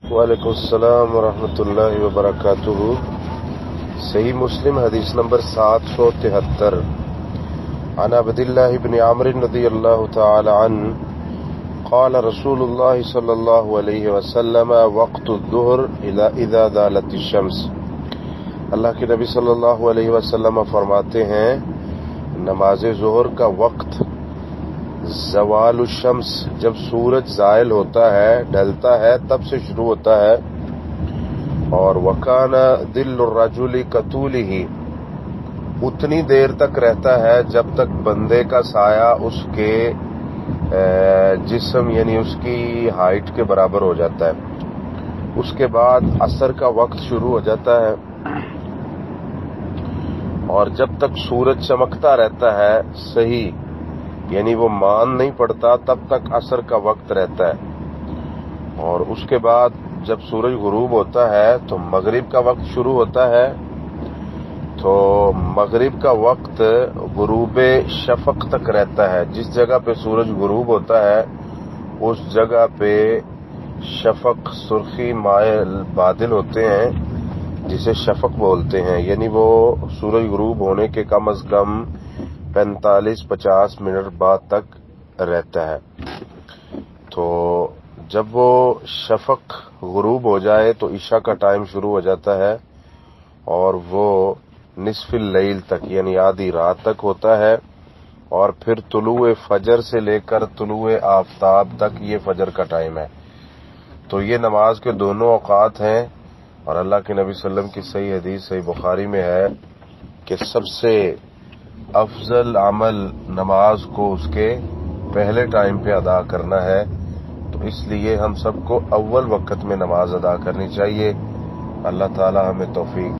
وعلیکم السلام ورحمۃ اللہ وبرکاتہ۔ صحیح مسلم حدیث نمبر 773 عن عبد اللہ بن عمرو رضی اللہ تعالی عنہ قال رسول اللہ صلی اللہ علیہ وسلم وقت الظہر اذا زالت الشمس۔ اللہ کے نبی صلی اللہ علیہ وسلم فرماتے ہیں نماز ظہر کا وقت زوال الشمس، جب سورج زائل ہوتا ہے، ڈھلتا ہے، تب سے شروع ہوتا ہے۔ اور وکان دل الرجل کطولہ، اتنی دیر تک رہتا ہے جب تک بندے کا سایہ اس کے جسم یعنی اس کی ہائٹ کے برابر ہو جاتا ہے۔ اس کے بعد عصر کا وقت شروع ہو جاتا ہے، اور جب تک سورج چمکتا رہتا ہے صحیح، یعنی وہ مان نہیں پڑتا، تب تک عصر کا وقت رہتا ہے۔ اور اس کے بعد جب سورج غروب ہوتا ہے تو مغرب کا وقت شروع ہوتا ہے۔ تو مغرب کا وقت غروب شفق تک رہتا ہے۔ جس جگہ پہ سورج غروب ہوتا ہے اس جگہ پہ شفق سرخی مائل بادل ہوتے ہیں، جسے شفق بولتے ہیں، یعنی وہ سورج غروب ہونے کے کم از کم 45-50 منٹ بعد تک رہتا ہے۔ تو جب وہ شفق غروب ہو جائے تو عشاء کا ٹائم شروع ہو جاتا ہے، اور وہ نصف اللیل تک یعنی آدھی رات تک ہوتا ہے، اور پھر طلوع فجر سے لے کر طلوع آفتاب تک یہ فجر کا ٹائم ہے۔ تو یہ نماز کے دونوں اوقات ہیں، اور اللہ کے نبی صلی اللہ علیہ وسلم کی صحیح حدیث صحیح بخاری میں ہے کہ سب سے افضل عمل نماز کو اس کے پہلے ٹائم پہ ادا کرنا ہے۔ تو اس لیے ہم سب کو اول وقت میں نماز ادا کرنی چاہیے۔ اللہ تعالی ہمیں توفیق